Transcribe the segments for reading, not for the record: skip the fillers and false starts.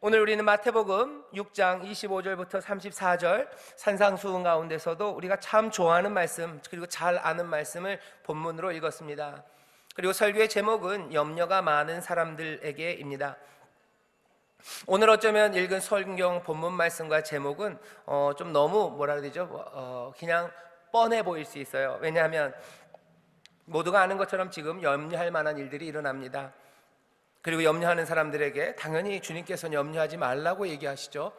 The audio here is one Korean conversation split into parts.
오늘 우리는 마태복음 6장 25절부터 34절 산상수훈 가운데서도 우리가 참 좋아하는 말씀, 그리고 잘 아는 말씀을 본문으로 읽었습니다. 그리고 설교의 제목은 염려가 많은 사람들에게입니다. 오늘 어쩌면 읽은 성경 본문 말씀과 제목은 좀 너무 뭐라 그래야 되죠? 그냥 뻔해 보일 수 있어요. 왜냐하면 모두가 아는 것처럼 지금 염려할 만한 일들이 일어납니다. 그리고 염려하는 사람들에게 당연히 주님께서는 염려하지 말라고 얘기하시죠.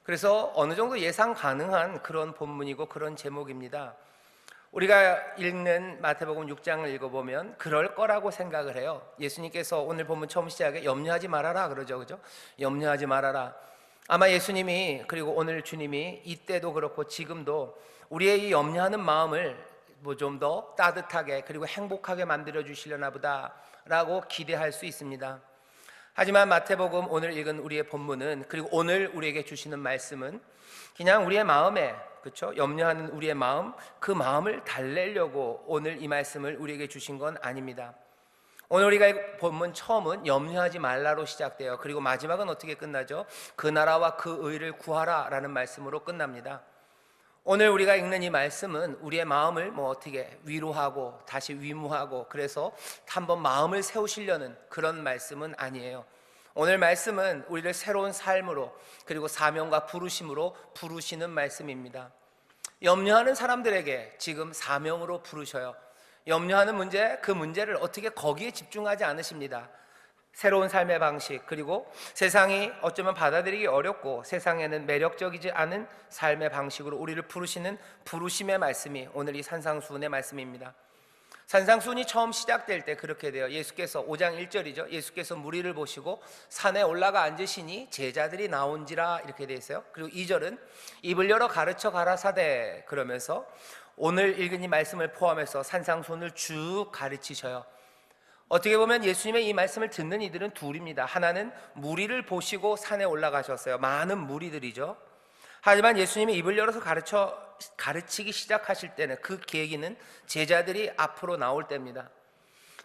그래서 어느 정도 예상 가능한 그런 본문이고 그런 제목입니다. 우리가 읽는 마태복음 6장을 읽어보면 그럴 거라고 생각을 해요. 예수님께서 오늘 본문 처음 시작에 염려하지 말아라 그러죠, 그죠? 염려하지 말아라. 아마 예수님이, 그리고 오늘 주님이 이때도 그렇고 지금도 우리의 이 염려하는 마음을 좀 더 따뜻하게 그리고 행복하게 만들어 주시려나 보다라고 기대할 수 있습니다. 하지만 마태복음 오늘 읽은 우리의 본문은, 그리고 오늘 우리에게 주시는 말씀은 그냥 우리의 마음에, 그렇죠? 염려하는 우리의 마음, 그 마음을 달래려고 오늘 이 말씀을 우리에게 주신 건 아닙니다. 오늘 우리가 본문 처음은 염려하지 말라로 시작돼요. 그리고 마지막은 어떻게 끝나죠? 그 나라와 그 의를 구하라 라는 말씀으로 끝납니다. 오늘 우리가 읽는 이 말씀은 우리의 마음을 어떻게 위로하고 다시 위무하고 그래서 한번 마음을 세우시려는 그런 말씀은 아니에요. 오늘 말씀은 우리를 새로운 삶으로 그리고 사명과 부르심으로 부르시는 말씀입니다. 염려하는 사람들에게 지금 사명으로 부르셔요. 염려하는 문제, 그 문제를 어떻게 거기에 집중하지 않으십니다. 새로운 삶의 방식, 그리고 세상이 어쩌면 받아들이기 어렵고 세상에는 매력적이지 않은 삶의 방식으로 우리를 부르시는 부르심의 말씀이 오늘 이 산상수훈의 말씀입니다. 산상수훈이 처음 시작될 때 그렇게 돼요. 예수께서 5장 1절이죠. 예수께서 무리를 보시고 산에 올라가 앉으시니 제자들이 나온지라 이렇게 돼 있어요. 그리고 2절은 입을 열어 가르쳐 가라사대 그러면서 오늘 읽은 이 말씀을 포함해서 산상수훈을 쭉 가르치셔요. 어떻게 보면 예수님의 이 말씀을 듣는 이들은 둘입니다. 하나는 무리를 보시고 산에 올라가셨어요. 많은 무리들이죠. 하지만 예수님이 입을 열어서 가르치기 시작하실 때는 그 계기는 제자들이 앞으로 나올 때입니다.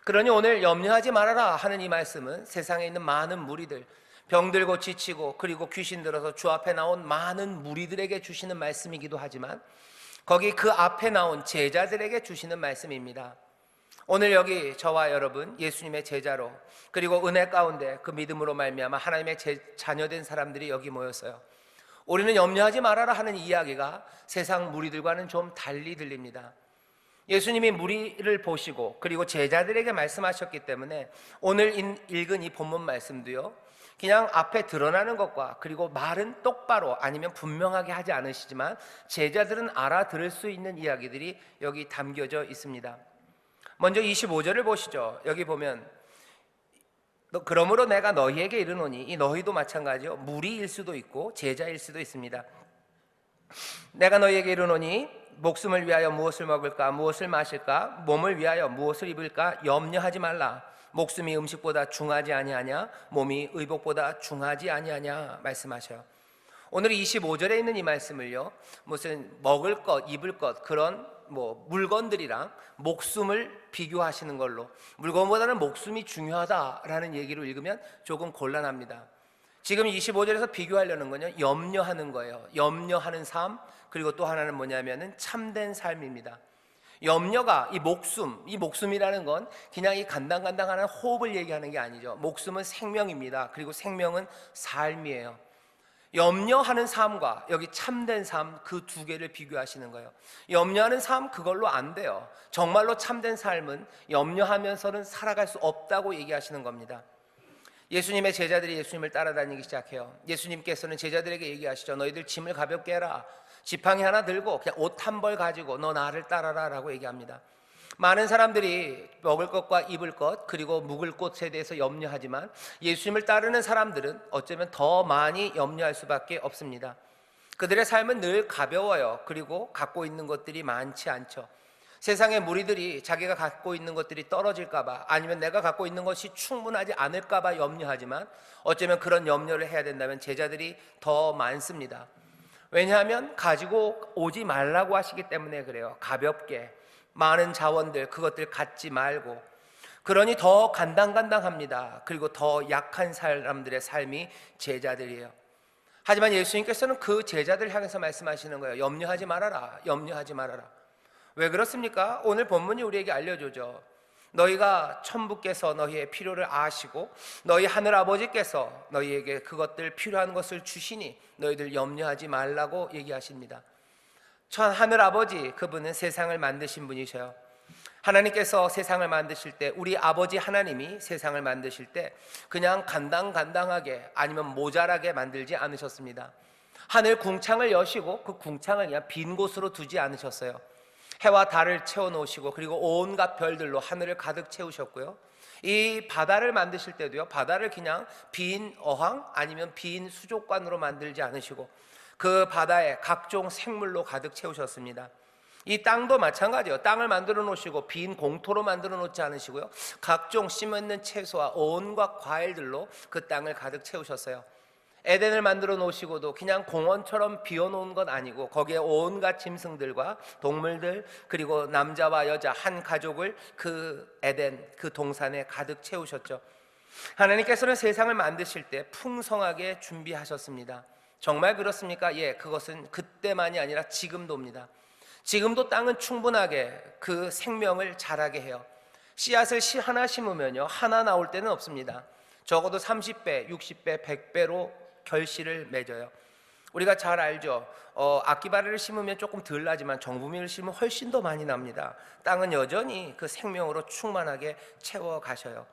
그러니 오늘 염려하지 말아라 하는 이 말씀은 세상에 있는 많은 무리들, 병들고 지치고 그리고 귀신 들어서 주 앞에 나온 많은 무리들에게 주시는 말씀이기도 하지만 거기 그 앞에 나온 제자들에게 주시는 말씀입니다. 오늘 여기 저와 여러분 예수님의 제자로, 그리고 은혜 가운데 그 믿음으로 말미암아 하나님의 자녀된 사람들이 여기 모였어요. 우리는 염려하지 말아라 하는 이야기가 세상 무리들과는 좀 달리 들립니다. 예수님이 무리를 보시고 그리고 제자들에게 말씀하셨기 때문에 오늘 읽은 이 본문 말씀도요, 그냥 앞에 드러나는 것과 그리고 말은 똑바로 아니면 분명하게 하지 않으시지만 제자들은 알아들을 수 있는 이야기들이 여기 담겨져 있습니다. 먼저 25절을 보시죠. 여기 보면 그러므로 내가 너희에게 이르노니, 이 너희도 마찬가지요, 무리일 수도 있고 제자일 수도 있습니다. 내가 너희에게 이르노니 목숨을 위하여 무엇을 먹을까 무엇을 마실까 몸을 위하여 무엇을 입을까 염려하지 말라. 목숨이 음식보다 중하지 아니하냐 몸이 의복보다 중하지 아니하냐 말씀하셔요. 오늘 25절에 있는 이 말씀을요, 무슨 먹을 것 입을 것 그런 물건들이랑 목숨을 비교하시는 걸로, 물건보다는 목숨이 중요하다라는 얘기로 읽으면 조금 곤란합니다. 지금 25절에서 비교하려는 건요, 염려하는 거예요. 염려하는 삶, 그리고 또 하나는 뭐냐면은 참된 삶입니다. 염려가 이 목숨이라는 건 그냥 이 간당간당한 호흡을 얘기하는 게 아니죠. 목숨은 생명입니다. 그리고 생명은 삶이에요. 염려하는 삶과 여기 참된 삶, 그 두 개를 비교하시는 거예요. 염려하는 삶, 그걸로 안 돼요. 정말로 참된 삶은 염려하면서는 살아갈 수 없다고 얘기하시는 겁니다. 예수님의 제자들이 예수님을 따라다니기 시작해요. 예수님께서는 제자들에게 얘기하시죠. 너희들 짐을 가볍게 해라. 지팡이 하나 들고 그냥 옷 한 벌 가지고 너 나를 따라라 라고 얘기합니다. 많은 사람들이 먹을 것과 입을 것 그리고 묵을 곳에 대해서 염려하지만 예수님을 따르는 사람들은 어쩌면 더 많이 염려할 수밖에 없습니다. 그들의 삶은 늘 가벼워요. 그리고 갖고 있는 것들이 많지 않죠. 세상의 무리들이 자기가 갖고 있는 것들이 떨어질까 봐 아니면 내가 갖고 있는 것이 충분하지 않을까 봐 염려하지만 어쩌면 그런 염려를 해야 된다면 제자들이 더 많습니다. 왜냐하면 가지고 오지 말라고 하시기 때문에 그래요. 가볍게 많은 자원들 그것들 갖지 말고, 그러니 더 간당간당합니다. 그리고 더 약한 사람들의 삶이 제자들이에요. 하지만 예수님께서는 그 제자들 향해서 말씀하시는 거예요. 염려하지 말아라. 염려하지 말아라. 왜 그렇습니까? 오늘 본문이 우리에게 알려주죠. 너희가 천부께서 너희의 필요를 아시고 너희 하늘아버지께서 너희에게 그것들 필요한 것을 주시니 너희들 염려하지 말라고 얘기하십니다. 천 하늘아버지, 그분은 세상을 만드신 분이셔요. 하나님께서 세상을 만드실 때, 우리 아버지 하나님이 세상을 만드실 때 그냥 간당간당하게 아니면 모자라게 만들지 않으셨습니다. 하늘 궁창을 여시고 그 궁창을 그냥 빈 곳으로 두지 않으셨어요. 해와 달을 채워놓으시고 그리고 온갖 별들로 하늘을 가득 채우셨고요. 이 바다를 만드실 때도요, 바다를 그냥 빈 어항 아니면 빈 수족관으로 만들지 않으시고 그 바다에 각종 생물로 가득 채우셨습니다. 이 땅도 마찬가지예요. 땅을 만들어 놓으시고 빈 공토로 만들어 놓지 않으시고요, 각종 씹는 채소와 온갖 과일들로 그 땅을 가득 채우셨어요. 에덴을 만들어 놓으시고도 그냥 공원처럼 비워놓은 건 아니고 거기에 온갖 짐승들과 동물들, 그리고 남자와 여자 한 가족을 그 에덴, 그 동산에 가득 채우셨죠. 하나님께서는 세상을 만드실 때 풍성하게 준비하셨습니다. 정말 그렇습니까? 예, 그것은 그때만이 아니라 지금도입니다. 지금도 땅은 충분하게 그 생명을 자라게 해요. 씨앗을 하나 심으면요, 하나 나올 때는 없습니다. 적어도 30배, 60배, 100배로 결실을 맺어요. 우리가 잘 알죠. 아끼바리를 심으면 조금 덜 나지만 정부미를 심으면 훨씬 더 많이 납니다. 땅은 여전히 그 생명으로 충만하게 채워 가셔요.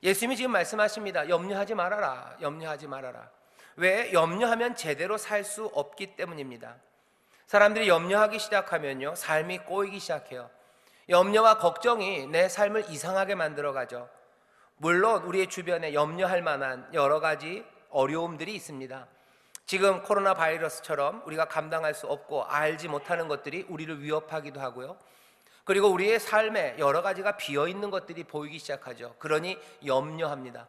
예수님이 지금 말씀하십니다. 염려하지 말아라. 염려하지 말아라. 왜? 염려하면 제대로 살 수 없기 때문입니다. 사람들이 염려하기 시작하면요, 삶이 꼬이기 시작해요. 염려와 걱정이 내 삶을 이상하게 만들어가죠. 물론 우리의 주변에 염려할 만한 여러 가지 어려움들이 있습니다. 지금 코로나 바이러스처럼 우리가 감당할 수 없고 알지 못하는 것들이 우리를 위협하기도 하고요. 그리고 우리의 삶에 여러 가지가 비어있는 것들이 보이기 시작하죠. 그러니 염려합니다.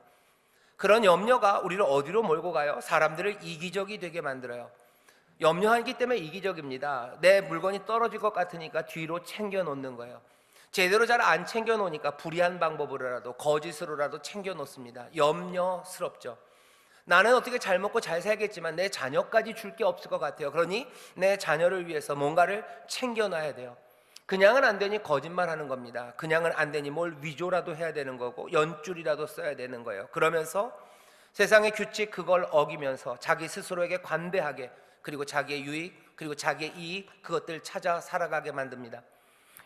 그런 염려가 우리를 어디로 몰고 가요? 사람들을 이기적이 되게 만들어요. 염려하기 때문에 이기적입니다. 내 물건이 떨어질 것 같으니까 뒤로 챙겨 놓는 거예요. 제대로 잘 안 챙겨 놓으니까 불의한 방법으로라도 거짓으로라도 챙겨 놓습니다. 염려스럽죠. 나는 어떻게 잘 먹고 잘 살겠지만 내 자녀까지 줄 게 없을 것 같아요. 그러니 내 자녀를 위해서 뭔가를 챙겨놔야 돼요. 그냥은 안 되니 거짓말하는 겁니다. 그냥은 안 되니 뭘 위조라도 해야 되는 거고 연줄이라도 써야 되는 거예요. 그러면서 세상의 규칙 그걸 어기면서 자기 스스로에게 관대하게, 그리고 자기의 유익, 그리고 자기의 이익, 그것들 찾아 살아가게 만듭니다.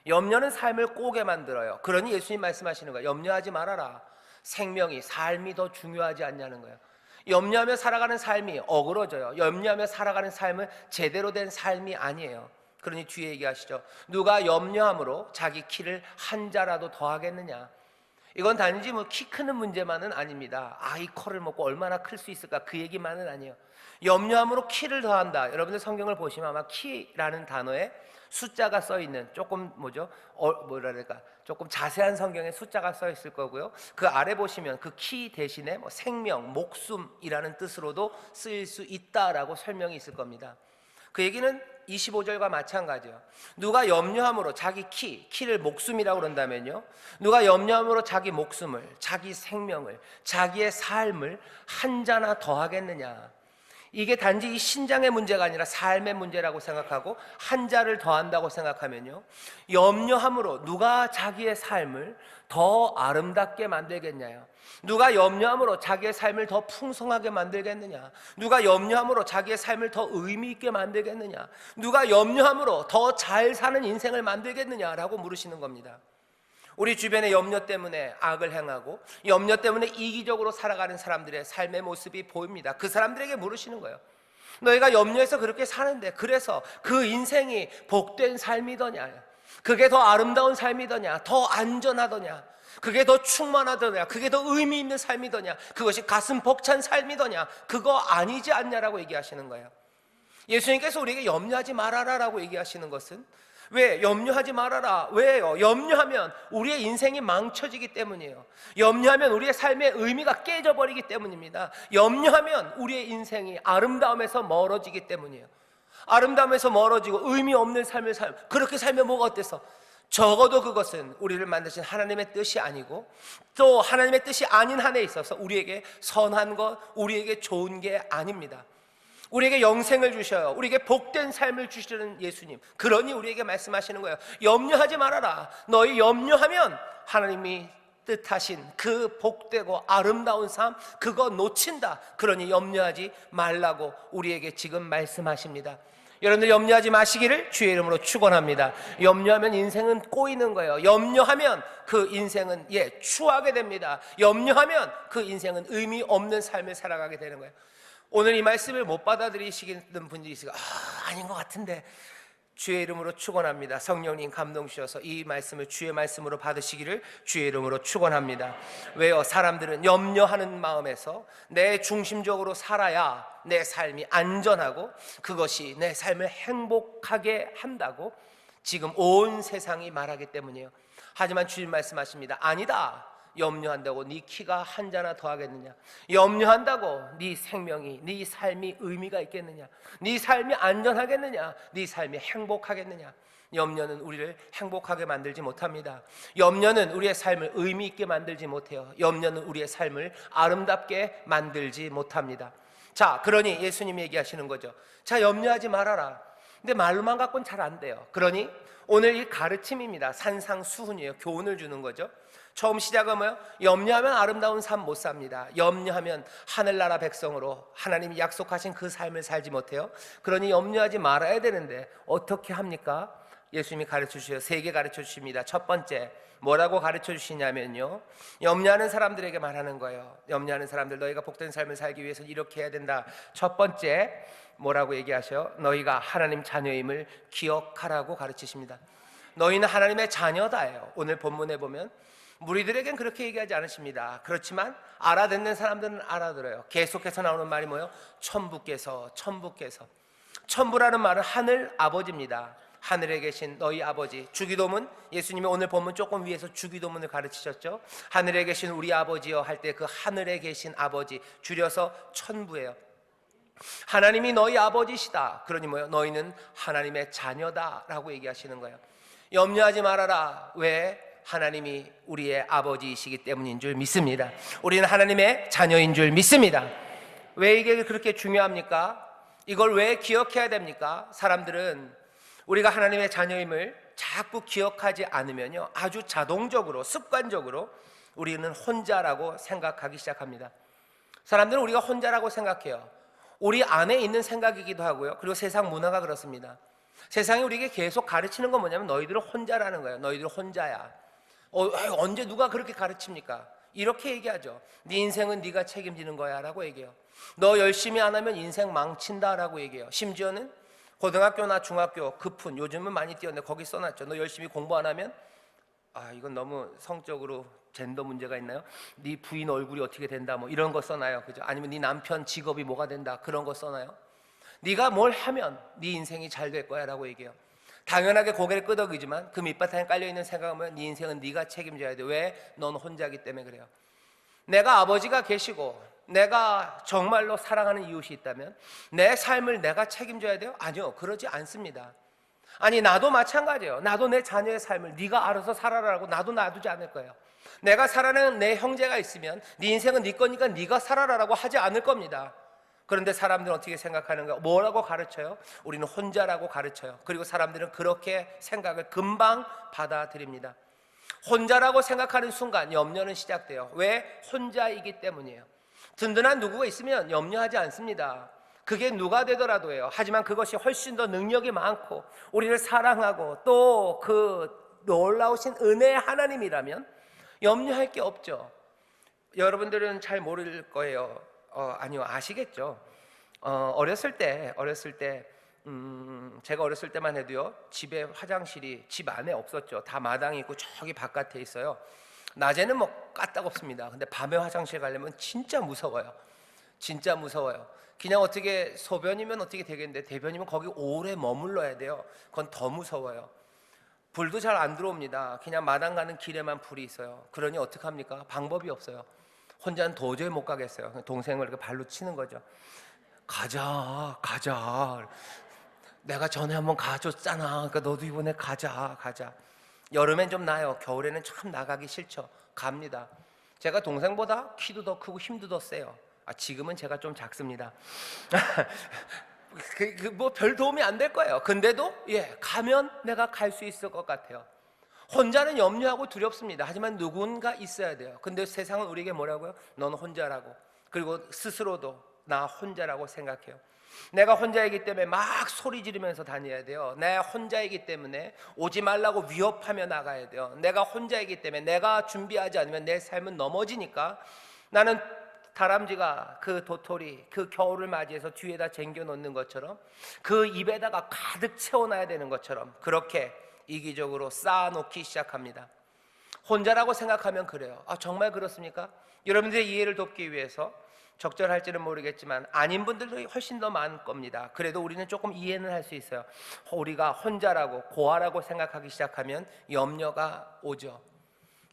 염려는 삶을 꼬게 만들어요. 그러니 예수님 말씀하시는 거예요. 염려하지 말아라. 생명이, 삶이 더 중요하지 않냐는 거예요. 염려하며 살아가는 삶이 어그러져요. 염려하며 살아가는 삶은 제대로 된 삶이 아니에요. 그러니 뒤에 얘기하시죠. 누가 염려함으로 자기 키를 한 자라도 더하겠느냐. 이건 단지 뭐 키 크는 문제만은 아닙니다. 이 커를 먹고 얼마나 클 수 있을까, 그 얘기만은 아니에요. 염려함으로 키를 더한다. 여러분들 성경을 보시면 아마 키라는 단어에 숫자가 써 있는, 조금 조금 자세한 성경에 숫자가 써 있을 거고요. 그 아래 보시면 그 키 대신에 뭐 생명, 목숨이라는 뜻으로도 쓰일 수 있다라고 설명이 있을 겁니다. 그 얘기는 25절과 마찬가지예요. 누가 염려함으로 자기 키를 목숨이라고 그런다면요, 누가 염려함으로 자기 목숨을, 자기 생명을, 자기의 삶을 한 자나 더하겠느냐. 이게 단지 이 신장의 문제가 아니라 삶의 문제라고 생각하고 한 자를 더한다고 생각하면요, 염려함으로 누가 자기의 삶을 더 아름답게 만들겠냐요. 누가 염려함으로 자기의 삶을 더 풍성하게 만들겠느냐. 누가 염려함으로 자기의 삶을 더 의미 있게 만들겠느냐. 누가 염려함으로 더 잘 사는 인생을 만들겠느냐라고 물으시는 겁니다. 우리 주변의 염려 때문에 악을 행하고 염려 때문에 이기적으로 살아가는 사람들의 삶의 모습이 보입니다. 그 사람들에게 물으시는 거예요. 너희가 염려해서 그렇게 사는데 그래서 그 인생이 복된 삶이더냐, 그게 더 아름다운 삶이더냐, 더 안전하더냐, 그게 더 충만하더냐, 그게 더 의미 있는 삶이더냐, 그것이 가슴 벅찬 삶이더냐, 그거 아니지 않냐라고 얘기하시는 거예요. 예수님께서 우리에게 염려하지 말아라라고 얘기하시는 것은, 왜 염려하지 말아라? 왜요? 염려하면 우리의 인생이 망쳐지기 때문이에요. 염려하면 우리의 삶의 의미가 깨져버리기 때문입니다. 염려하면 우리의 인생이 아름다움에서 멀어지기 때문이에요. 아름다움에서 멀어지고 의미 없는 삶을 그렇게 살면 뭐가 어때서? 적어도 그것은 우리를 만드신 하나님의 뜻이 아니고 또 하나님의 뜻이 아닌 한에 있어서 우리에게 선한 것, 우리에게 좋은 게 아닙니다. 우리에게 영생을 주셔요. 우리에게 복된 삶을 주시는 예수님, 그러니 우리에게 말씀하시는 거예요. 염려하지 말아라. 너희 염려하면 하나님이 뜻하신 그 복되고 아름다운 삶, 그거 놓친다. 그러니 염려하지 말라고 우리에게 지금 말씀하십니다. 여러분들 염려하지 마시기를 주의 이름으로 축원합니다. 염려하면 인생은 꼬이는 거예요. 염려하면 그 인생은 추하게 됩니다. 염려하면 그 인생은 의미 없는 삶을 살아가게 되는 거예요. 오늘 이 말씀을 못 받아들이시는 분들이 있어요. 아닌 것 같은데. 주의 이름으로 축원합니다. 성령님 감동 주셔서 이 말씀을 주의 말씀으로 받으시기를 주의 이름으로 축원합니다. 왜요? 사람들은 염려하는 마음에서 내 중심적으로 살아야 내 삶이 안전하고 그것이 내 삶을 행복하게 한다고 지금 온 세상이 말하기 때문이에요. 하지만 주님 말씀하십니다. 아니다. 염려한다고 네 키가 한 자나 더하겠느냐? 염려한다고 네 생명이, 네 삶이 의미가 있겠느냐? 네 삶이 안전하겠느냐? 네 삶이 행복하겠느냐? 염려는 우리를 행복하게 만들지 못합니다. 염려는 우리의 삶을 의미 있게 만들지 못해요. 염려는 우리의 삶을 아름답게 만들지 못합니다. 자, 그러니 예수님이 얘기하시는 거죠. 자, 염려하지 말아라. 근데 말로만 갖고는 잘 안 돼요. 그러니 오늘 이 가르침입니다. 산상수훈이에요. 교훈을 주는 거죠. 처음 시작은 뭐예요? 염려하면 아름다운 삶 못 삽니다. 염려하면 하늘나라 백성으로 하나님이 약속하신 그 삶을 살지 못해요. 그러니 염려하지 말아야 되는데 어떻게 합니까? 예수님이 가르쳐 주셔요. 3개 가르쳐 주십니다. 첫 번째, 뭐라고 가르쳐 주시냐면요, 염려하는 사람들에게 말하는 거예요. 염려하는 사람들, 너희가 복된 삶을 살기 위해서 이렇게 해야 된다. 첫 번째, 뭐라고 얘기하셔요? 너희가 하나님 자녀임을 기억하라고 가르치십니다. 너희는 하나님의 자녀다예요. 오늘 본문에 보면 무리들에겐 그렇게 얘기하지 않으십니다. 그렇지만 알아듣는 사람들은 알아들어요. 계속해서 나오는 말이 뭐예요? 천부께서. 천부라는 말은 하늘 아버지입니다. 하늘에 계신 너희 아버지. 주기도문, 예수님이 오늘 본문 조금 위에서 주기도문을 가르치셨죠. 하늘에 계신 우리 아버지여 할 때 그 하늘에 계신 아버지, 줄여서 천부예요. 하나님이 너희 아버지시다. 그러니 뭐예요? 너희는 하나님의 자녀다라고 얘기하시는 거예요. 염려하지 말아라. 왜? 하나님이 우리의 아버지이시기 때문인 줄 믿습니다. 우리는 하나님의 자녀인 줄 믿습니다. 왜 이게 그렇게 중요합니까? 이걸 왜 기억해야 됩니까? 사람들은 우리가 하나님의 자녀임을 자꾸 기억하지 않으면요, 아주 자동적으로, 습관적으로 우리는 혼자라고 생각하기 시작합니다. 사람들은 우리가 혼자라고 생각해요. 우리 안에 있는 생각이기도 하고요. 그리고 세상 문화가 그렇습니다. 세상이 우리에게 계속 가르치는 건 뭐냐면 너희들은 혼자라는 거예요. 너희들 혼자야. 언제 누가 그렇게 가르칩니까? 이렇게 얘기하죠. 네 인생은 네가 책임지는 거야 라고 얘기해요. 너 열심히 안 하면 인생 망친다 라고 얘기해요. 심지어는 고등학교나 중학교 급훈, 요즘은 많이 띄었는데 거기 써놨죠. 너 열심히 공부 안 하면, 이건 너무 성적으로 젠더 문제가 있나요? 네 부인 얼굴이 어떻게 된다, 뭐 이런 거 써놔요. 그죠? 아니면 네 남편 직업이 뭐가 된다, 그런 거 써놔요. 네가 뭘 하면 네 인생이 잘 될 거야 라고 얘기해요. 당연하게 고개를 끄덕이지만 그 밑바탕에 깔려있는 생각은 뭐예요? 네 인생은 네가 책임져야 돼. 왜? 넌 혼자기 때문에 그래요. 내가 아버지가 계시고 내가 정말로 사랑하는 이웃이 있다면 내 삶을 내가 책임져야 돼요? 아니요, 그러지 않습니다. 아니, 나도 마찬가지예요. 나도 내 자녀의 삶을 네가 알아서 살아라라고 나도 놔두지 않을 거예요. 내가 사랑하는 내 형제가 있으면 네 인생은 네 거니까 네가 살아라라고 하지 않을 겁니다. 그런데 사람들은 어떻게 생각하는가? 뭐라고 가르쳐요? 우리는 혼자라고 가르쳐요. 그리고 사람들은 그렇게 생각을 금방 받아들입니다. 혼자라고 생각하는 순간 염려는 시작돼요. 왜? 혼자이기 때문이에요. 든든한 누구가 있으면 염려하지 않습니다. 그게 누가 되더라도요. 하지만 그것이 훨씬 더 능력이 많고 우리를 사랑하고 또 그 놀라우신 은혜의 하나님이라면 염려할 게 없죠. 여러분들은 잘 모를 거예요. 아니요, 아시겠죠. 어렸을 때 제가 어렸을 때만 해도요, 집에 화장실이 집 안에 없었죠. 다 마당이 있고 저기 바깥에 있어요. 낮에는 뭐 까딱없습니다. 근데 밤에 화장실 가려면 진짜 무서워요. 진짜 무서워요. 그냥 어떻게 소변이면 어떻게 되겠는데 대변이면 거기 오래 머물러야 돼요. 그건 더 무서워요. 불도 잘 안 들어옵니다. 그냥 마당 가는 길에만 불이 있어요. 그러니 어떡합니까? 방법이 없어요. 혼자는 도저히 못 가겠어요. 동생을 이렇게 발로 치는 거죠. 가자. 내가 전에 한번 가줬잖아. 그러니까 너도 이번에 가자. 여름엔 좀 나요. 겨울에는 참 나가기 싫죠. 갑니다. 제가 동생보다 키도 더 크고 힘도 더 세요. 지금은 제가 좀 작습니다. 뭐 별 도움이 안 될 거예요. 근데도 가면 내가 갈 수 있을 것 같아요. 혼자는 염려하고 두렵습니다. 하지만 누군가 있어야 돼요. 근데 세상은 우리에게 뭐라고요? 넌 혼자라고. 그리고 스스로도 나 혼자라고 생각해요. 내가 혼자이기 때문에 막 소리 지르면서 다녀야 돼요. 내 혼자이기 때문에 오지 말라고 위협하며 나가야 돼요. 내가 혼자이기 때문에 내가 준비하지 않으면 내 삶은 넘어지니까 나는 다람쥐가 그 도토리, 그 겨울을 맞이해서 뒤에다 쟁겨 놓는 것처럼 그 입에다가 가득 채워놔야 되는 것처럼 그렇게 이기적으로 쌓아놓기 시작합니다. 혼자라고 생각하면 그래요. 정말 그렇습니까? 여러분들의 이해를 돕기 위해서 적절할지는 모르겠지만 아닌 분들도 훨씬 더 많을 겁니다. 그래도 우리는 조금 이해는 할 수 있어요. 우리가 혼자라고 고아라고 생각하기 시작하면 염려가 오죠.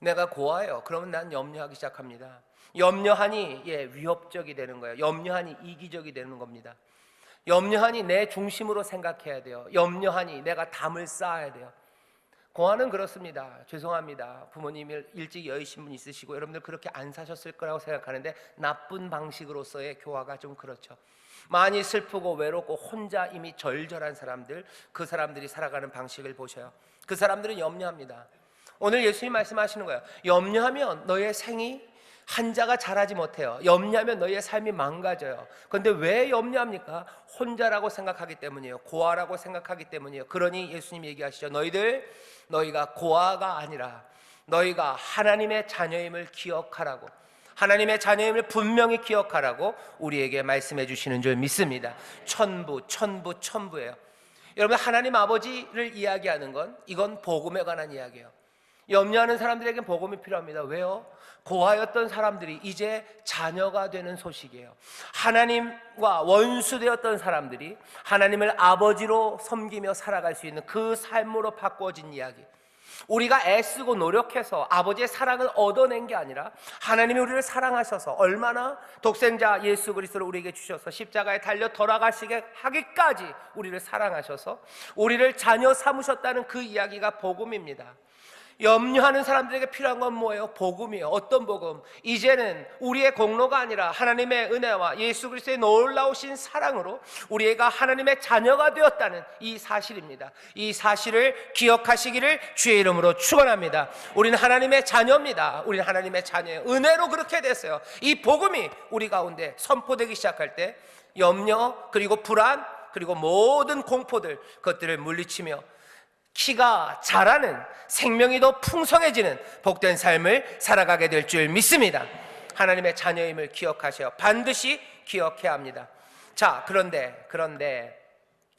내가 고아예요. 그러면 난 염려하기 시작합니다. 염려하니 위협적이 되는 거예요. 염려하니 이기적이 되는 겁니다. 염려하니 내 중심으로 생각해야 돼요. 염려하니 내가 담을 쌓아야 돼요. 고아는 그렇습니다. 죄송합니다. 부모님이 일찍 여의신 분 있으시고 여러분들 그렇게 안 사셨을 거라고 생각하는데 나쁜 방식으로서의 교화가 좀 그렇죠. 많이 슬프고 외롭고 혼자 이미 절절한 사람들, 그 사람들이 살아가는 방식을 보셔요. 그 사람들은 염려합니다. 오늘 예수님 말씀하시는 거예요. 염려하면 너의 생이 한자가 자라지 못해요. 염려하면 너희의 삶이 망가져요. 그런데 왜 염려합니까? 혼자라고 생각하기 때문이에요. 고아라고 생각하기 때문이에요. 그러니 예수님 얘기하시죠. 너희가 고아가 아니라 너희가 하나님의 자녀임을 기억하라고, 하나님의 자녀임을 분명히 기억하라고 우리에게 말씀해 주시는 줄 믿습니다. 천부예요. 여러분, 하나님 아버지를 이야기하는 건 이건 복음에 관한 이야기예요. 염려하는 사람들에게 복음이 필요합니다. 왜요? 고아였던 사람들이 이제 자녀가 되는 소식이에요. 하나님과 원수되었던 사람들이 하나님을 아버지로 섬기며 살아갈 수 있는 그 삶으로 바꿔진 이야기. 우리가 애쓰고 노력해서 아버지의 사랑을 얻어낸 게 아니라 하나님이 우리를 사랑하셔서 얼마나 독생자 예수 그리스도를 우리에게 주셔서 십자가에 달려 돌아가시게 하기까지 우리를 사랑하셔서 우리를 자녀 삼으셨다는 그 이야기가 복음입니다. 염려하는 사람들에게 필요한 건 뭐예요? 복음이에요. 어떤 복음? 이제는 우리의 공로가 아니라 하나님의 은혜와 예수 그리스도의 놀라우신 사랑으로 우리가 하나님의 자녀가 되었다는 이 사실입니다. 이 사실을 기억하시기를 주의 이름으로 축원합니다. 우리는 하나님의 자녀입니다. 우리는 하나님의 자녀예요. 은혜로 그렇게 됐어요. 이 복음이 우리 가운데 선포되기 시작할 때 염려 그리고 불안 그리고 모든 공포들 그것들을 물리치며 키가 자라는, 생명이 더 풍성해지는 복된 삶을 살아가게 될 줄 믿습니다. 하나님의 자녀임을 기억하셔요. 반드시 기억해야 합니다. 자, 그런데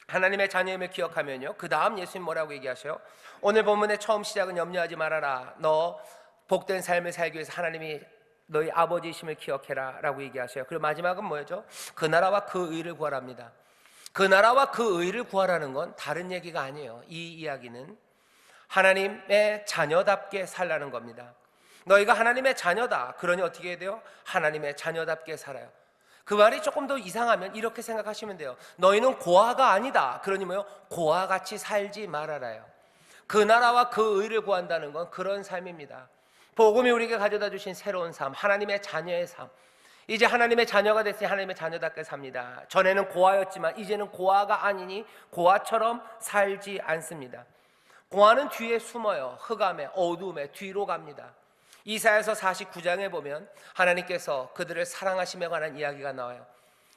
하나님의 자녀임을 기억하면요, 그 다음 예수님 뭐라고 얘기하셔요? 오늘 본문의 처음 시작은 염려하지 말아라. 너 복된 삶을 살기 위해서 하나님이 너희 아버지이심을 기억해라 라고 얘기하셔요. 그리고 마지막은 뭐죠? 그 나라와 그 의를 구하랍니다. 그 나라와 그 의를 구하라는 건 다른 얘기가 아니에요. 이 이야기는 하나님의 자녀답게 살라는 겁니다. 너희가 하나님의 자녀다. 그러니 어떻게 해야 돼요? 하나님의 자녀답게 살아요. 그 말이 조금 더 이상하면 이렇게 생각하시면 돼요. 너희는 고아가 아니다. 그러니 뭐요? 고아같이 살지 말아라요. 그 나라와 그 의를 구한다는 건 그런 삶입니다. 복음이 우리에게 가져다 주신 새로운 삶, 하나님의 자녀의 삶. 이제 하나님의 자녀가 됐으니 하나님의 자녀답게 삽니다. 전에는 고아였지만 이제는 고아가 아니니 고아처럼 살지 않습니다. 고아는 뒤에 숨어요. 흑암에, 어두움에 뒤로 갑니다. 이사야서 49장에 보면 하나님께서 그들을 사랑하심에 관한 이야기가 나와요.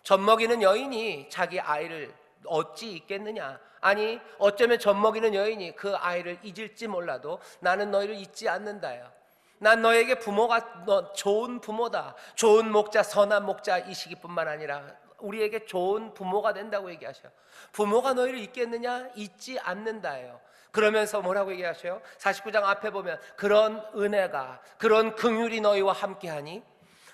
젖먹이는 여인이 자기 아이를 어찌 잊겠느냐? 아니, 어쩌면 젖먹이는 여인이 그 아이를 잊을지 몰라도 나는 너희를 잊지 않는다요. 난 너에게 부모가 좋은 부모다. 좋은 목자, 선한 목자이시기 뿐만 아니라 우리에게 좋은 부모가 된다고 얘기하셔요. 부모가 너희를 잊겠느냐? 잊지 않는다예요. 그러면서 뭐라고 얘기하셔요? 49장 앞에 보면 그런 은혜가, 그런 긍휼이 너희와 함께하니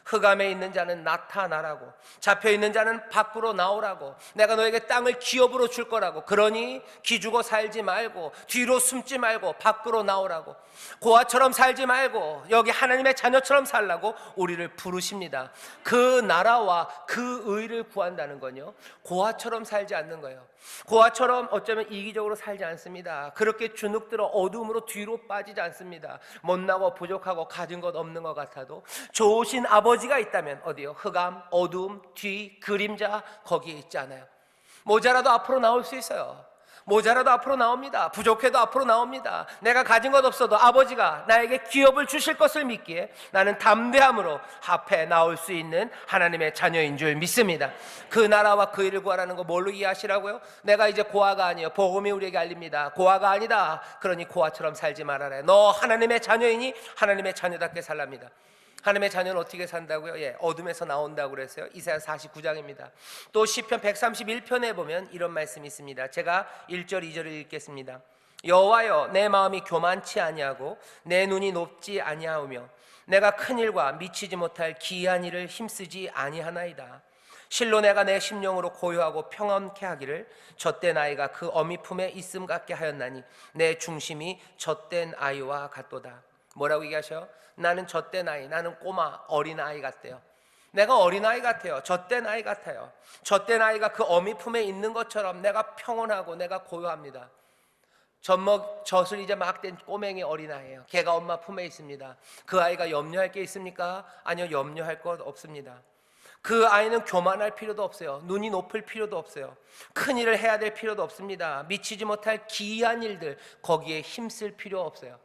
흑암에 있는 자는 나타나라고, 잡혀 있는 자는 밖으로 나오라고, 내가 너에게 땅을 기업으로 줄 거라고. 그러니 기죽어 살지 말고 뒤로 숨지 말고 밖으로 나오라고. 고아처럼 살지 말고 여기 하나님의 자녀처럼 살라고 우리를 부르십니다. 그 나라와 그 의를 구한다는 건요, 고아처럼 살지 않는 거예요. 고아처럼 어쩌면 이기적으로 살지 않습니다. 그렇게 주눅들어 어둠으로 뒤로 빠지지 않습니다. 못나고 부족하고 가진 것 없는 것 같아도 좋으신 아버지가 있다면 어디요? 흑암, 어둠, 뒤, 그림자 거기에 있지 않아요. 모자라도 앞으로 나올 수 있어요. 모자라도 앞으로 나옵니다. 부족해도 앞으로 나옵니다. 내가 가진 것 없어도 아버지가 나에게 기업을 주실 것을 믿기에 나는 담대함으로 앞에 나올 수 있는 하나님의 자녀인 줄 믿습니다. 그 나라와 그 일을 구하라는 거 뭘로 이해하시라고요? 내가 이제 고아가 아니에요. 복음이 우리에게 알립니다. 고아가 아니다. 그러니 고아처럼 살지 말아라. 너 하나님의 자녀이니 하나님의 자녀답게 살랍니다. 하나님의 자녀는 어떻게 산다고요? 어둠에서 나온다고 그랬어요. 이사야 49장입니다. 또 시편 131편에 보면 이런 말씀이 있습니다. 제가 1절 2절을 읽겠습니다. 여호와여, 내 마음이 교만치 아니하고 내 눈이 높지 아니하오며 내가 큰 일과 미치지 못할 기이한 일을 힘쓰지 아니하나이다. 실로 내가 내 심령으로 고요하고 평안케 하기를 젖된 아이가 그 어미 품에 있음 같게 하였나니 내 중심이 젖된 아이와 같도다. 뭐라고 얘기하셔요? 나는 젖된 아이, 나는 꼬마 어린아이 같대요. 내가 어린아이 같아요. 젖된 아이 같아요. 젖된 아이가 그 어미 품에 있는 것처럼 내가 평온하고 내가 고요합니다. 젖을 이제 막 된 꼬맹이 어린아이예요. 걔가 엄마 품에 있습니다. 그 아이가 염려할 게 있습니까? 아니요, 염려할 것 없습니다. 그 아이는 교만할 필요도 없어요. 눈이 높을 필요도 없어요. 큰 일을 해야 될 필요도 없습니다. 미치지 못할 기이한 일들 거기에 힘쓸 필요 없어요.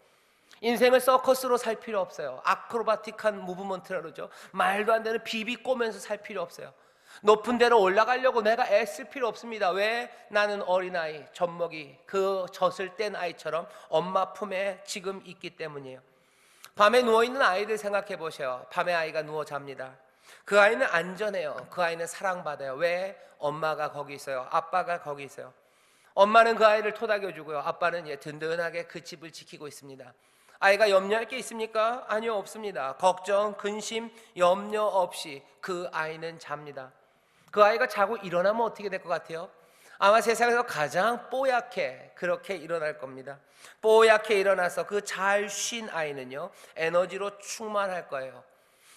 인생을 서커스로 살 필요 없어요. 아크로바틱한 무브먼트라 그러죠. 말도 안 되는 비비 꼬면서 살 필요 없어요. 높은 데로 올라가려고 내가 애쓸 필요 없습니다. 왜? 나는 어린아이, 젖먹이, 그 젖을 뗀 아이처럼 엄마 품에 지금 있기 때문이에요. 밤에 누워있는 아이들 생각해 보세요. 밤에 아이가 누워 잡니다. 그 아이는 안전해요. 그 아이는 사랑받아요. 왜? 엄마가 거기 있어요. 아빠가 거기 있어요. 엄마는 그 아이를 토닥여주고요, 아빠는 든든하게 그 집을 지키고 있습니다. 아이가 염려할 게 있습니까? 아니요, 없습니다. 걱정, 근심, 염려 없이 그 아이는 잡니다. 그 아이가 자고 일어나면 어떻게 될 것 같아요? 아마 세상에서 가장 뽀얗게 그렇게 일어날 겁니다. 뽀얗게 일어나서 그 잘 쉰 아이는요, 에너지로 충만할 거예요.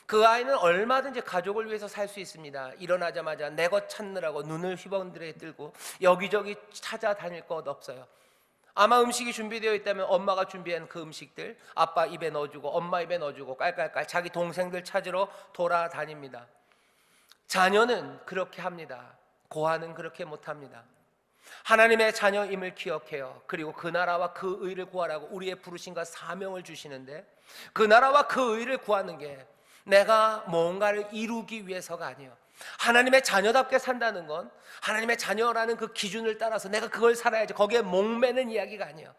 그 아이는 얼마든지 가족을 위해서 살 수 있습니다. 일어나자마자 내 것 찾느라고 눈을 휘번들에 들고 여기저기 찾아다닐 것 없어요. 아마 음식이 준비되어 있다면 엄마가 준비한 그 음식들 아빠 입에 넣어주고 엄마 입에 넣어주고 깔깔깔 자기 동생들 찾으러 돌아다닙니다. 자녀는 그렇게 합니다. 고아는 그렇게 못합니다. 하나님의 자녀임을 기억해요. 그리고 그 나라와 그 의를 구하라고 우리의 부르심과 사명을 주시는데, 그 나라와 그 의를 구하는 게 내가 뭔가를 이루기 위해서가 아니에요. 하나님의 자녀답게 산다는 건 하나님의 자녀라는 그 기준을 따라서 내가 그걸 살아야지, 거기에 목매는 이야기가 아니에요.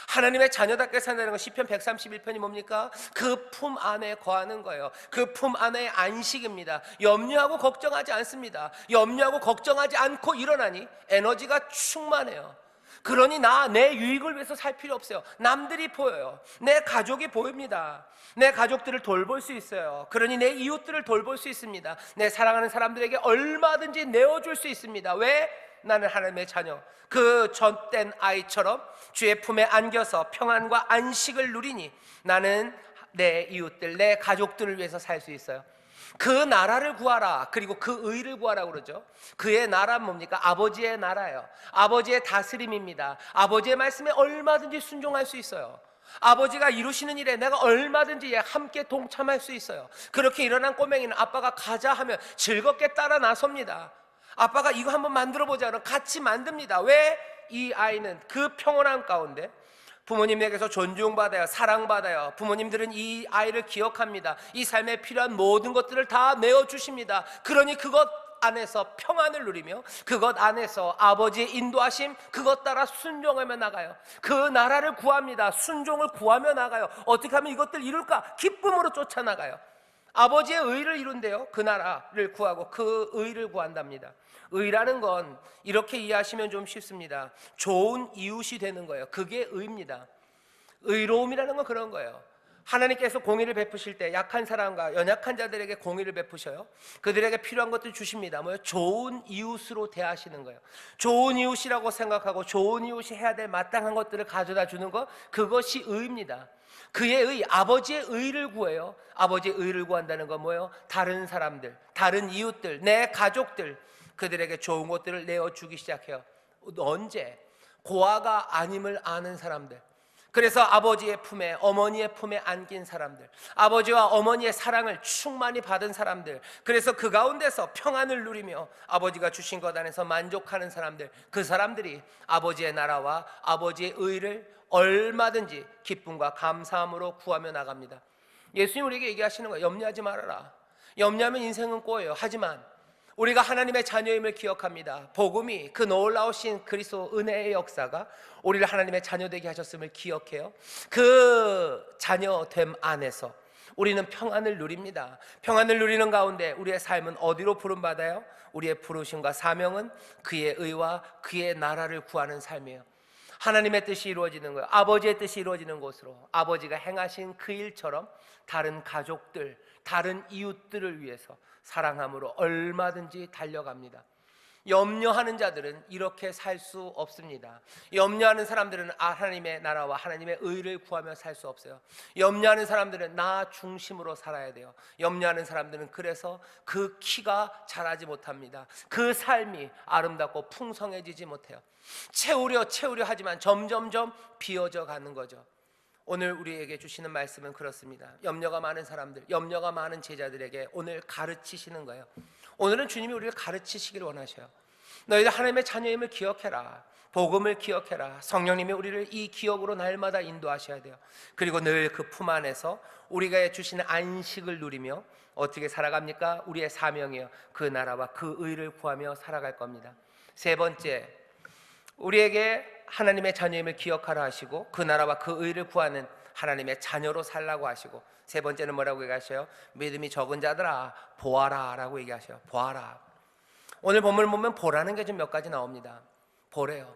하나님의 자녀답게 산다는 건 시편 131편이 뭡니까? 그 품 안에 거하는 거예요. 그 품 안에 안식입니다. 염려하고 걱정하지 않습니다. 염려하고 걱정하지 않고 일어나니 에너지가 충만해요. 그러니 내 유익을 위해서 살 필요 없어요. 남들이 보여요. 내 가족이 보입니다. 내 가족들을 돌볼 수 있어요. 그러니 내 이웃들을 돌볼 수 있습니다. 내 사랑하는 사람들에게 얼마든지 내어줄 수 있습니다. 왜? 나는 하나님의 자녀, 그 젖된 아이처럼 주의 품에 안겨서 평안과 안식을 누리니 나는 내 이웃들, 내 가족들을 위해서 살 수 있어요. 그 나라를 구하라. 그리고 그 의를 구하라고 그러죠. 그의 나라는 뭡니까? 아버지의 나라예요. 아버지의 다스림입니다. 아버지의 말씀에 얼마든지 순종할 수 있어요. 아버지가 이루시는 일에 내가 얼마든지 함께 동참할 수 있어요. 그렇게 일어난 꼬맹이는 아빠가 가자 하면 즐겁게 따라 나섭니다. 아빠가 이거 한번 만들어보자 그러면 같이 만듭니다. 왜? 이 아이는 그 평온함 가운데 부모님에게서 존중받아요. 사랑받아요. 부모님들은 이 아이를 기억합니다. 이 삶에 필요한 모든 것들을 다 내어주십니다. 그러니 그것 안에서 평안을 누리며 그것 안에서 아버지의 인도하심, 그것 따라 순종하며 나가요. 그 나라를 구합니다. 순종을 구하며 나가요. 어떻게 하면 이것들 이룰까? 기쁨으로 쫓아나가요. 아버지의 의를 이룬대요. 그 나라를 구하고 그 의를 구한답니다. 의라는 건 이렇게 이해하시면 좀 쉽습니다. 좋은 이웃이 되는 거예요. 그게 의입니다. 의로움이라는 건 그런 거예요. 하나님께서 공의를 베푸실 때 약한 사람과 연약한 자들에게 공의를 베푸셔요. 그들에게 필요한 것들 주십니다. 뭐요? 좋은 이웃으로 대하시는 거예요. 좋은 이웃이라고 생각하고 좋은 이웃이 해야 될 마땅한 것들을 가져다 주는 것, 그것이 의입니다. 그의 의, 아버지의 의를 구해요. 아버지의 의를 구한다는 건 뭐예요? 다른 사람들, 다른 이웃들, 내 가족들, 그들에게 좋은 것들을 내어주기 시작해요. 언제? 고아가 아님을 아는 사람들, 그래서 아버지의 품에, 어머니의 품에 안긴 사람들, 아버지와 어머니의 사랑을 충만히 받은 사람들, 그래서 그 가운데서 평안을 누리며 아버지가 주신 것 안에서 만족하는 사람들, 그 사람들이 아버지의 나라와 아버지의 의를 얼마든지 기쁨과 감사함으로 구하며 나갑니다. 예수님 우리에게 얘기하시는 거예요. 염려하지 말아라. 염려하면 인생은 꼬여요. 하지만 우리가 하나님의 자녀임을 기억합니다. 복음이, 그 놀라우신 그리스도 은혜의 역사가 우리를 하나님의 자녀되게 하셨음을 기억해요. 그 자녀됨 안에서 우리는 평안을 누립니다. 평안을 누리는 가운데 우리의 삶은 어디로 부름받아요? 우리의 부르심과 사명은 그의 의와 그의 나라를 구하는 삶이에요. 하나님의 뜻이 이루어지는 거예요. 아버지의 뜻이 이루어지는 곳으로, 아버지가 행하신 그 일처럼 다른 가족들, 다른 이웃들을 위해서 사랑함으로 얼마든지 달려갑니다. 염려하는 자들은 이렇게 살 수 없습니다. 염려하는 사람들은 하나님의 나라와 하나님의 의를 구하며 살 수 없어요. 염려하는 사람들은 나 중심으로 살아야 돼요. 염려하는 사람들은 그래서 그 키가 자라지 못합니다. 그 삶이 아름답고 풍성해지지 못해요. 채우려 하지만 점점점 비어져 가는 거죠. 오늘 우리에게 주시는 말씀은 그렇습니다. 염려가 많은 사람들, 염려가 많은 제자들에게 오늘 가르치시는 거예요. 오늘은 주님이 우리를 가르치시길 원하셔요. 너희들 하나님의 자녀임을 기억해라. 복음을 기억해라. 성령님이 우리를 이 기억으로 날마다 인도하셔야 돼요. 그리고 늘 그 품 안에서 우리가 주시는 안식을 누리며 어떻게 살아갑니까? 우리의 사명이에요. 그 나라와 그 의를 구하며 살아갈 겁니다. 세 번째, 우리에게 하나님의 자녀임을 기억하라 하시고 그 나라와 그 의를 구하는 하나님의 자녀로 살라고 하시고, 세 번째는 뭐라고 얘기하셔요? 믿음이 적은 자들아 보아라 라고 얘기하셔요. 보아라. 오늘 본문을 보면 보라는 게 좀 몇 가지 나옵니다. 보래요.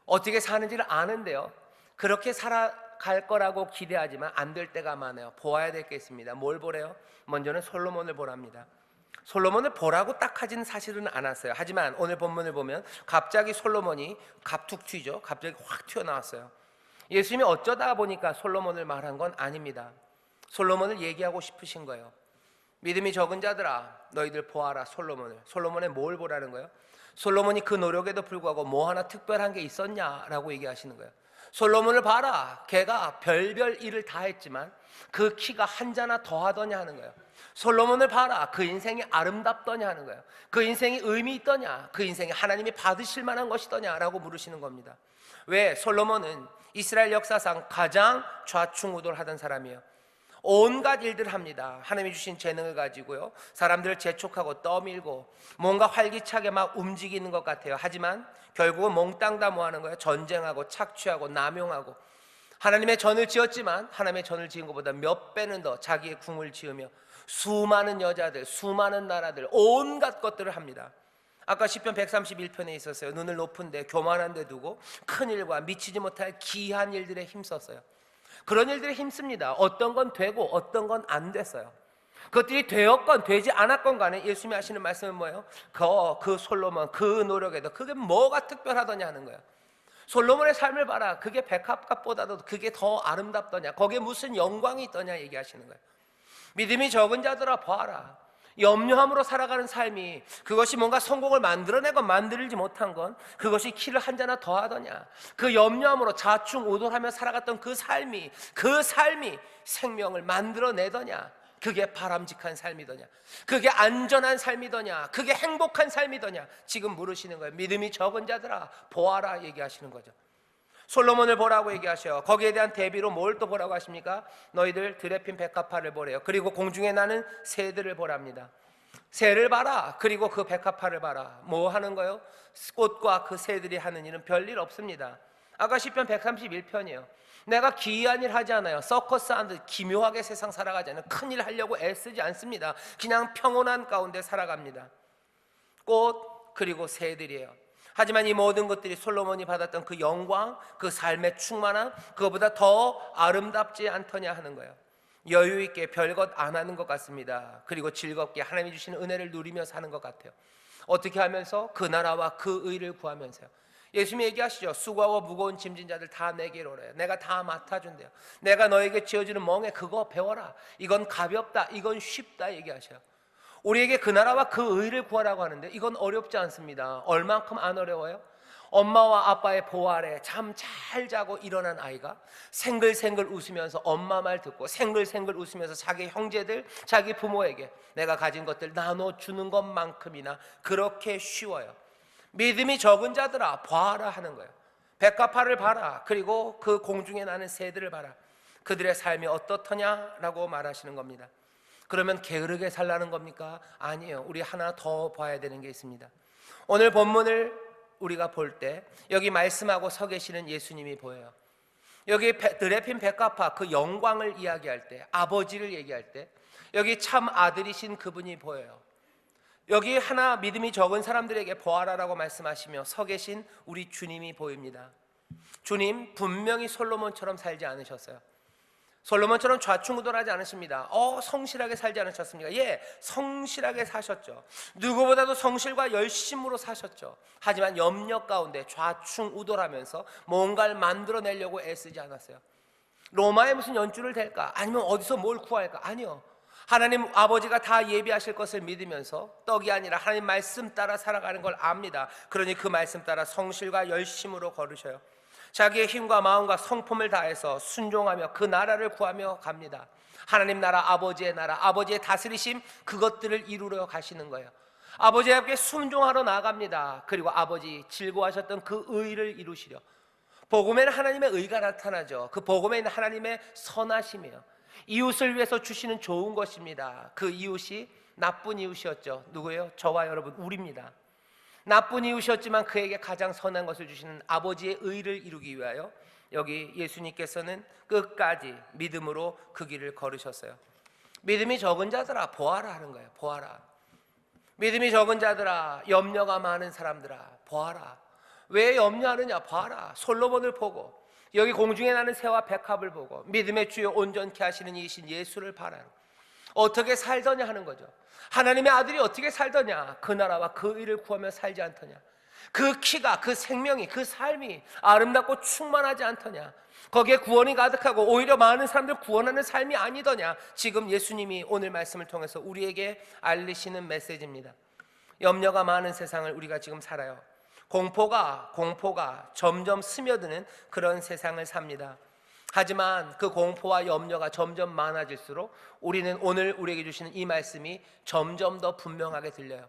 어떻게 사는지를 아는데요, 그렇게 살아갈 거라고 기대하지만 안 될 때가 많아요. 보아야 될 게 있습니다. 뭘 보래요? 먼저는 솔로몬을 보랍니다. 솔로몬을 보라고 딱 하지는 사실은 않았어요. 하지만 오늘 본문을 보면 갑자기 솔로몬이 갑툭 튀죠. 갑자기 확 튀어나왔어요. 예수님이 어쩌다 보니까 솔로몬을 말한 건 아닙니다. 솔로몬을 얘기하고 싶으신 거예요. 믿음이 적은 자들아 너희들 보아라. 솔로몬의 뭘 보라는 거예요? 솔로몬이 그 노력에도 불구하고 뭐 하나 특별한 게 있었냐라고 얘기하시는 거예요. 솔로몬을 봐라. 걔가 별별 일을 다 했지만 그 키가 한 자나 더 하더냐 하는 거예요. 솔로몬을 봐라. 그 인생이 아름답더냐 하는 거예요. 그 인생이 의미 있더냐, 그 인생이 하나님이 받으실 만한 것이더냐 라고 물으시는 겁니다. 왜? 솔로몬은 이스라엘 역사상 가장 좌충우돌하던 사람이에요. 온갖 일들을 합니다. 하나님이 주신 재능을 가지고요, 사람들을 재촉하고 떠밀고 뭔가 활기차게 막 움직이는 것 같아요. 하지만 결국은 몽땅 다 뭐하는 거예요? 전쟁하고 착취하고 남용하고, 하나님의 전을 지었지만 하나님의 전을 지은 것보다 몇 배는 더 자기의 궁을 지으며 수많은 여자들, 수많은 나라들, 온갖 것들을 합니다. 아까 시편 131편에 있었어요. 눈을 높은 데 교만한 데 두고 큰 일과 미치지 못할 기이한 일들에 힘썼어요. 그런 일들에 힘씁니다. 어떤 건 되고 어떤 건 안 됐어요. 그것들이 되었건 되지 않았건 간에 예수님이 하시는 말씀은 뭐예요? 그 솔로몬 그 노력에도 그게 뭐가 특별하더냐 하는 거예요. 솔로몬의 삶을 봐라. 그게 백합값보다도 그게 더 아름답더냐, 거기에 무슨 영광이 있더냐 얘기하시는 거예요. 믿음이 적은 자들아 봐라. 염려함으로 살아가는 삶이, 그것이 뭔가 성공을 만들어내건 만들지 못한 건 그것이 키를 한 자나 더 하더냐, 그 염려함으로 좌충우돌하며 살아갔던 그 삶이 생명을 만들어내더냐, 그게 바람직한 삶이더냐, 그게 안전한 삶이더냐, 그게 행복한 삶이더냐 지금 물으시는 거예요. 믿음이 적은 자들아 보아라 얘기하시는 거죠. 솔로몬을 보라고 얘기하셔요. 거기에 대한 대비로 뭘 또 보라고 하십니까? 너희들 들에 핀 백합화를 보래요. 그리고 공중에 나는 새들을 보랍니다. 새를 봐라. 그리고 그 백합화를 봐라. 뭐 하는 거예요? 꽃과 그 새들이 하는 일은 별일 없습니다. 아까 시편 131편이에요. 내가 기이한 일 하지 않아요. 서커스 하는 듯 기묘하게 세상 살아가지 않아요. 큰일 하려고 애쓰지 않습니다. 그냥 평온한 가운데 살아갑니다. 꽃 그리고 새들이에요. 하지만 이 모든 것들이 솔로몬이 받았던 그 영광, 그 삶의 충만함, 그거보다 더 아름답지 않더냐 하는 거예요. 여유 있게 별것 안 하는 것 같습니다. 그리고 즐겁게 하나님이 주시는 은혜를 누리며 사는 것 같아요. 어떻게 하면서? 그 나라와 그 의를 구하면서요. 예수님이 얘기하시죠. 수고하고 무거운 짐진 자들 다 내게로 오래. 내가 다 맡아준대요. 내가 너에게 지어주는 멍에 그거 배워라. 이건 가볍다, 이건 쉽다 얘기하셔요. 우리에게 그 나라와 그 의를 구하라고 하는데 이건 어렵지 않습니다. 얼만큼 안 어려워요? 엄마와 아빠의 보호 아래 잠 잘 자고 일어난 아이가 생글생글 웃으면서 엄마 말 듣고 생글생글 웃으면서 자기 형제들, 자기 부모에게 내가 가진 것들 나눠주는 것만큼이나 그렇게 쉬워요. 믿음이 적은 자들아 봐라 하는 거예요. 백합화를 봐라. 그리고 그 공중에 나는 새들을 봐라. 그들의 삶이 어떻더냐라고 말하시는 겁니다. 그러면 게으르게 살라는 겁니까? 아니에요. 우리 하나 더 봐야 되는 게 있습니다. 오늘 본문을 우리가 볼 때 여기 말씀하고 서 계시는 예수님이 보여요. 여기 드레핀 백합화 그 영광을 이야기할 때, 아버지를 얘기할 때 여기 참 아들이신 그분이 보여요. 여기 하나 믿음이 적은 사람들에게 보아라라고 말씀하시며 서 계신 우리 주님이 보입니다. 주님 분명히 솔로몬처럼 살지 않으셨어요. 솔로몬처럼 좌충우돌하지 않으십니다. 성실하게 살지 않으셨습니까? 예, 성실하게 사셨죠. 누구보다도 성실과 열심으로 사셨죠. 하지만 염려 가운데 좌충우돌하면서 뭔가를 만들어내려고 애쓰지 않았어요. 로마에 무슨 연주를 댈까? 아니면 어디서 뭘 구할까? 아니요. 하나님 아버지가 다 예비하실 것을 믿으면서 떡이 아니라 하나님 말씀 따라 살아가는 걸 압니다. 그러니 그 말씀 따라 성실과 열심으로 걸으셔요. 자기의 힘과 마음과 성품을 다해서 순종하며 그 나라를 구하며 갑니다. 하나님 나라, 아버지의 나라, 아버지의 다스리심, 그것들을 이루려 가시는 거예요. 아버지에게 순종하러 나갑니다. 그리고 아버지 즐거워하셨던 그 의를 이루시려. 복음에는 하나님의 의가 나타나죠. 그 복음에 있는 하나님의 선하심이에요. 이웃을 위해서 주시는 좋은 것입니다. 그 이웃이 나쁜 이웃이었죠. 누구예요? 저와 여러분, 우리입니다. 나쁜 이웃이었지만 그에게 가장 선한 것을 주시는 아버지의 의를 이루기 위하여 여기 예수님께서는 끝까지 믿음으로 그 길을 걸으셨어요. 믿음이 적은 자들아 보아라 하는 거예요. 보아라. 믿음이 적은 자들아, 염려가 많은 사람들아 보아라. 왜 염려하느냐? 봐라. 솔로몬을 보고 여기 공중에 나는 새와 백합을 보고 믿음의 주요 온전케 하시는 이신 예수를 바라라. 어떻게 살더냐 하는 거죠. 하나님의 아들이 어떻게 살더냐? 그 나라와 그 의를 구하며 살지 않더냐? 그 키가, 그 생명이, 그 삶이 아름답고 충만하지 않더냐? 거기에 구원이 가득하고 오히려 많은 사람들 구원하는 삶이 아니더냐? 지금 예수님이 오늘 말씀을 통해서 우리에게 알리시는 메시지입니다. 염려가 많은 세상을 우리가 지금 살아요. 공포가 점점 스며드는 그런 세상을 삽니다. 하지만 그 공포와 염려가 점점 많아질수록 우리는 오늘 우리에게 주시는 이 말씀이 점점 더 분명하게 들려요.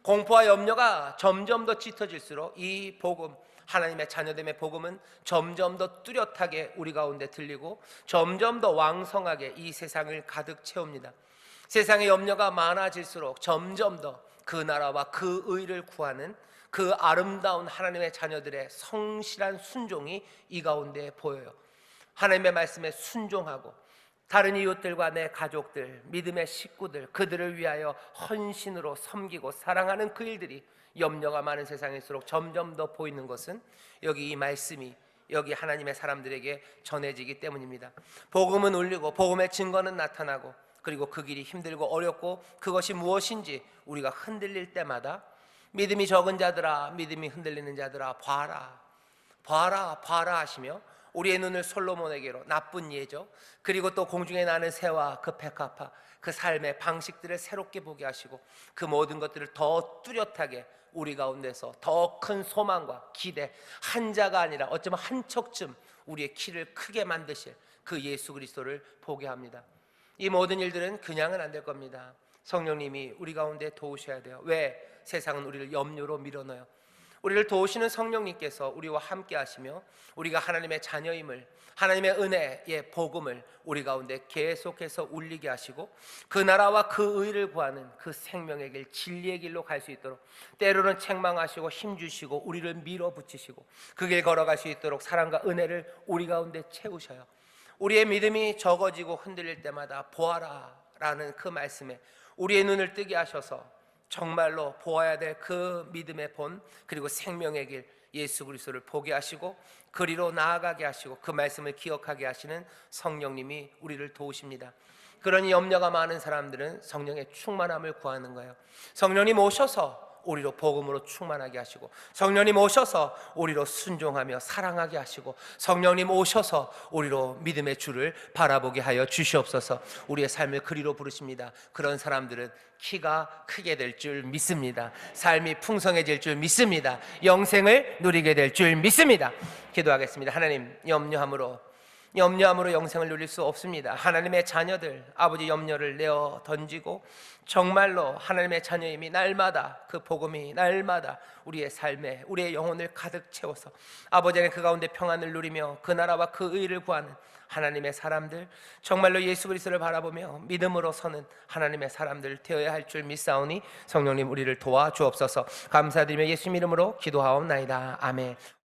공포와 염려가 점점 더 짙어질수록 이 복음, 하나님의 자녀됨의 복음은 점점 더 뚜렷하게 우리 가운데 들리고 점점 더 왕성하게 이 세상을 가득 채웁니다. 세상의 염려가 많아질수록 점점 더 그 나라와 그 의를 구하는 그 아름다운 하나님의 자녀들의 성실한 순종이 이 가운데 보여요. 하나님의 말씀에 순종하고 다른 이웃들과 내 가족들, 믿음의 식구들, 그들을 위하여 헌신으로 섬기고 사랑하는 그 일들이 염려가 많은 세상일수록 점점 더 보이는 것은 여기 이 말씀이 여기 하나님의 사람들에게 전해지기 때문입니다. 복음은 울리고 복음의 증거는 나타나고 그리고 그 길이 힘들고 어렵고 그것이 무엇인지 우리가 흔들릴 때마다 믿음이 적은 자들아, 믿음이 흔들리는 자들아 봐라, 봐라, 봐라 하시며 우리의 눈을 솔로몬에게로 나쁜 예죠. 그리고 또 공중에 나는 새와 그 백합화, 그 삶의 방식들을 새롭게 보게 하시고 그 모든 것들을 더 뚜렷하게 우리 가운데서 더 큰 소망과 기대, 한 자가 아니라 어쩌면 한 척쯤 우리의 키를 크게 만드실 그 예수 그리스도를 보게 합니다. 이 모든 일들은 그냥은 안 될 겁니다. 성령님이 우리 가운데 도우셔야 돼요. 왜? 세상은 우리를 염려로 밀어넣어요. 우리를 도우시는 성령님께서 우리와 함께 하시며 우리가 하나님의 자녀임을, 하나님의 은혜의 복음을 우리 가운데 계속해서 울리게 하시고 그 나라와 그 의를 구하는 그 생명의 길, 진리의 길로 갈 수 있도록 때로는 책망하시고 힘주시고 우리를 밀어붙이시고 그 길 걸어갈 수 있도록 사랑과 은혜를 우리 가운데 채우셔요. 우리의 믿음이 적어지고 흔들릴 때마다 보아라 라는 그 말씀에 우리의 눈을 뜨게 하셔서 정말로 보아야 될 그 믿음의 본, 그리고 생명의 길 예수 그리스도를 보게 하시고 그리로 나아가게 하시고 그 말씀을 기억하게 하시는 성령님이 우리를 도우십니다. 그러니 염려가 많은 사람들은 성령의 충만함을 구하는 거예요. 성령님 오셔서 우리로 복음으로 충만하게 하시고, 성령님 오셔서 우리로 순종하며 사랑하게 하시고, 성령님 오셔서 우리로 믿음의 주를 바라보게 하여 주시옵소서. 우리의 삶을 그리로 부르십니다. 그런 사람들은 키가 크게 될 줄 믿습니다. 삶이 풍성해질 줄 믿습니다. 영생을 누리게 될 줄 믿습니다. 기도하겠습니다. 하나님, 염려함으로 영생을 누릴 수 없습니다. 하나님의 자녀들, 아버지 염려를 내어 던지고 정말로 하나님의 자녀임이 날마다 그 복음이 날마다 우리의 삶에 우리의 영혼을 가득 채워서 아버지는 그 가운데 평안을 누리며 그 나라와 그 의를 구하는 하나님의 사람들, 정말로 예수 그리스도를 바라보며 믿음으로 서는 하나님의 사람들 되어야 할 줄 믿사오니 성령님 우리를 도와주옵소서. 감사드리며 예수님 이름으로 기도하옵나이다. 아멘.